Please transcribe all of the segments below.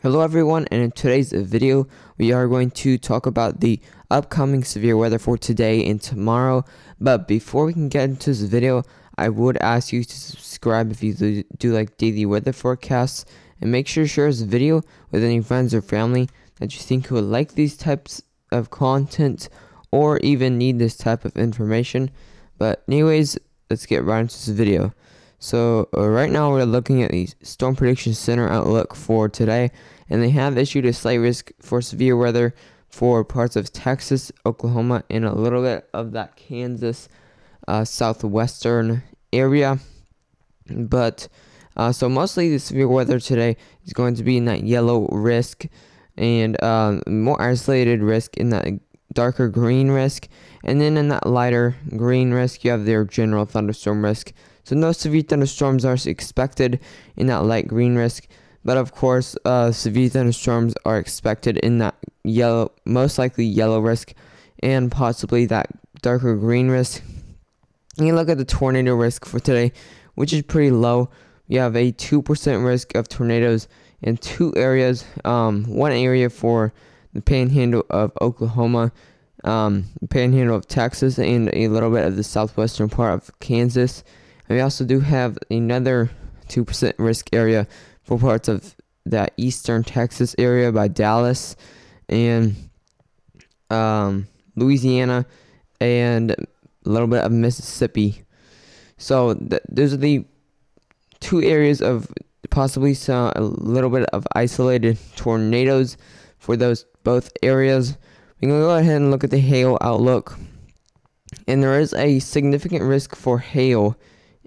Hello everyone, and in today's video we are going to talk about the upcoming severe weather for today and tomorrow. But before we can get into this video, I would ask you to subscribe if you do like daily weather forecasts, and make sure to share this video with any friends or family that you think would like these types of content or even need this type of information. But anyways, let's get right into this video. So right now we're looking at the Storm Prediction Center outlook for today, and they have issued a slight risk for severe weather for parts of Texas, Oklahoma, and a little bit of that Kansas southwestern area. But so mostly the severe weather today is going to be in that yellow risk, and more isolated risk in that darker green risk, and then in that lighter green risk you have their general thunderstorm risk. So no severe thunderstorms are expected in that light green risk, but of course severe thunderstorms are expected in that yellow, most likely yellow risk, and possibly that darker green risk. And you look at the tornado risk for today, which is pretty low. You have a 2% risk of tornadoes in two areas. One area for the panhandle of Oklahoma, the panhandle of Texas, and a little bit of the southwestern part of Kansas. And we also do have another 2% risk area for parts of that eastern Texas area by Dallas and Louisiana and a little bit of Mississippi. So those are the two areas of possibly a little bit of isolated tornadoes for those both areas. We can go ahead and look at the hail outlook, and there is a significant risk for hail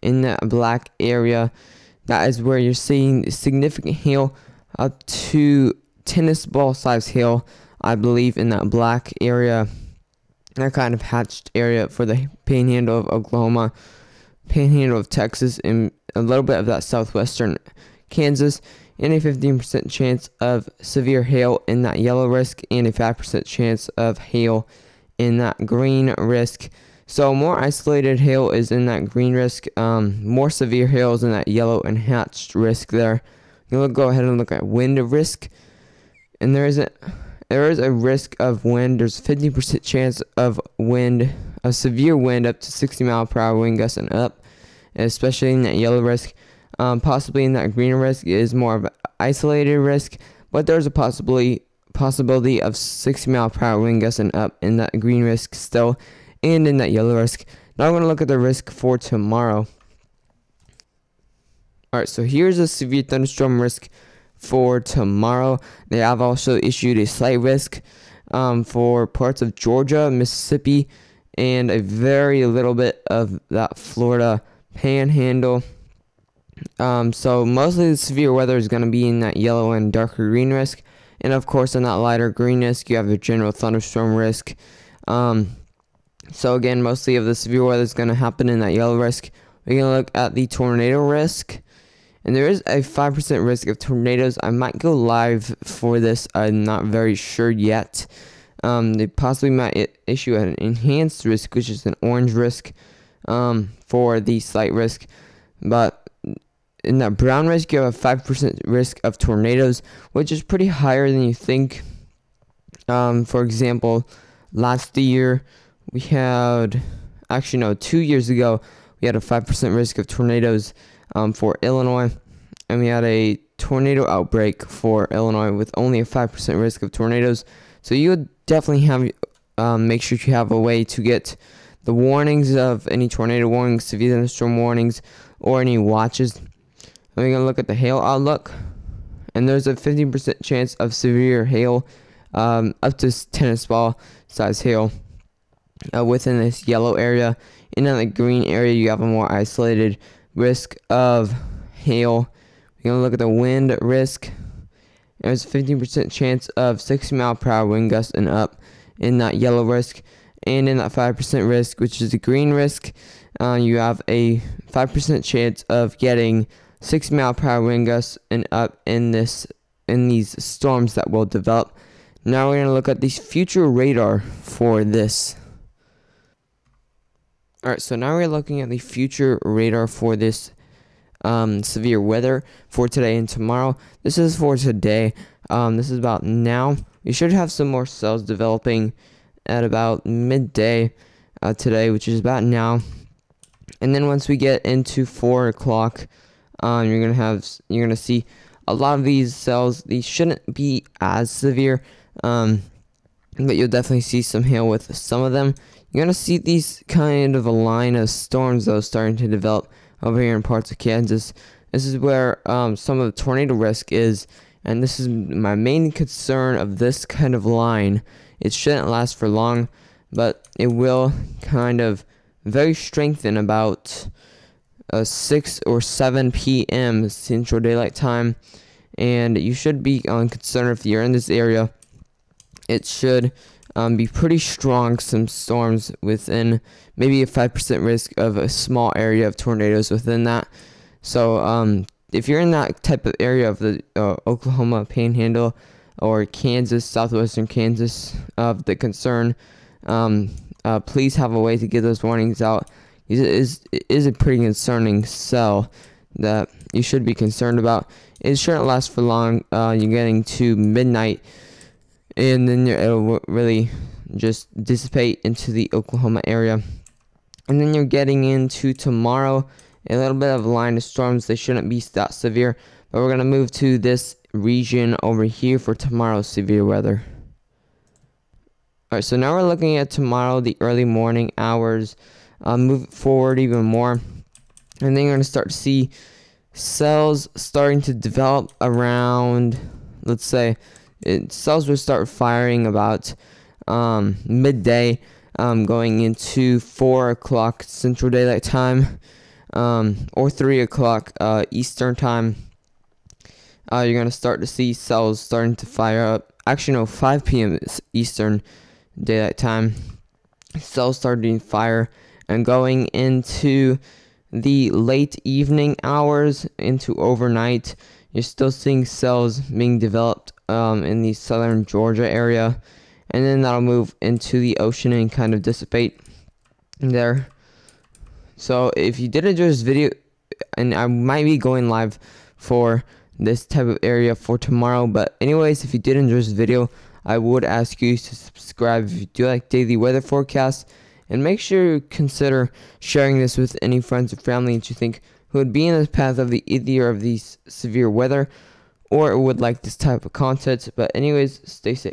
in that black area. That is where you're seeing significant hail up to tennis ball size hail, I believe, in that black area, that kind of hatched area for the panhandle of Oklahoma, panhandle of Texas, and a little bit of that southwestern Kansas, and a 15% chance of severe hail in that yellow risk, and a 5% chance of hail in that green risk. So more isolated hail is in that green risk, more severe hail is in that yellow and hatched risk there. You'll go ahead and look at wind risk, and there is a risk of wind. There's 50% chance of wind, a severe wind up to 60-mile-per-hour wind gusts and up, especially in that yellow risk. Possibly in that green risk is more of an isolated risk, but there's a possibility of 60-mile-per-hour wind gusts and up in that green risk still, and in that yellow risk. Now I'm going to look at the risk for tomorrow. Alright, so here's a severe thunderstorm risk for tomorrow. They have also issued a slight risk for parts of Georgia, Mississippi, and a very little bit of that Florida panhandle. So mostly the severe weather is going to be in that yellow and darker green risk, and of course in that lighter green risk you have the general thunderstorm risk. So again, mostly of the severe weather is going to happen in that yellow risk. We're going to look at the tornado risk, and there is a 5% risk of tornadoes. I might go live for this, I'm not very sure yet. They possibly might issue an enhanced risk, which is an orange risk for the slight risk. But in that brown risk, you have a 5% risk of tornadoes, which is pretty higher than you think. For example, last year we had, actually no, 2 years ago, we had a 5% risk of tornadoes for Illinois, and we had a tornado outbreak for Illinois with only a 5% risk of tornadoes. So you would definitely have, make sure you have a way to get the warnings of any tornado warnings, severe thunderstorm warnings, or any watches. We're going to look at the hail outlook, and there's a 15% chance of severe hail, up to tennis ball size hail within this yellow area. And in the green area you have a more isolated risk of hail. We're going to look at the wind risk. There's a 15% chance of 60-mile-per-hour wind gusts and up in that yellow risk. And in that 5% risk, which is the green risk, you have a 5% chance of getting 60-mile-per-hour wind gusts and up in these storms that will develop. Now we're going to look at the future radar for this. Alright, so now we're looking at the future radar for this severe weather for today and tomorrow. This is for today. This is about now. We should have some more cells developing at about midday today, which is about now. And then once we get into 4 o'clock, you're gonna see a lot of these cells. These shouldn't be as severe, but you'll definitely see some hail with some of them. You're gonna see these kind of a line of storms though starting to develop over here in parts of Kansas. This is where some of the tornado risk is, and this is my main concern of this kind of line. It shouldn't last for long, but it will kind of very strengthen about 6 or 7 p.m. Central Daylight Time, and you should be concerned if you're in this area. It should be pretty strong. Some storms within maybe a 5% risk of a small area of tornadoes within that. So if you're in that type of area of the Oklahoma Panhandle or Kansas, southwestern Kansas of the concern, please have a way to get those warnings out. It is a pretty concerning cell that you should be concerned about. It shouldn't last for long. You're getting to midnight, and then it'll really just dissipate into the Oklahoma area. And then you're getting into tomorrow, a little bit of a line of storms. They shouldn't be that severe, but we're going to move to this region over here for tomorrow's severe weather. Alright, so now we're looking at tomorrow, the early morning hours. Move forward even more, and then you're going to start to see cells starting to develop around, let's say, cells will start firing about midday, going into 4 o'clock Central Daylight Time, or 3 o'clock Eastern Time. You're going to start to see cells starting to fire up. Actually, no, 5 p.m. Eastern Daylight Time. Cells starting to fire, and going into the late evening hours into overnight, you're still seeing cells being developed in the southern Georgia area, and then that'll move into the ocean and kind of dissipate there. So if you did enjoy this video, and I might be going live for this type of area for tomorrow, but anyways, if you did enjoy this video, I would ask you to subscribe if you do like daily weather forecasts, and make sure you consider sharing this with any friends or family that you think who would be in the path of either of these severe weather or would like this type of content. But anyways, stay safe.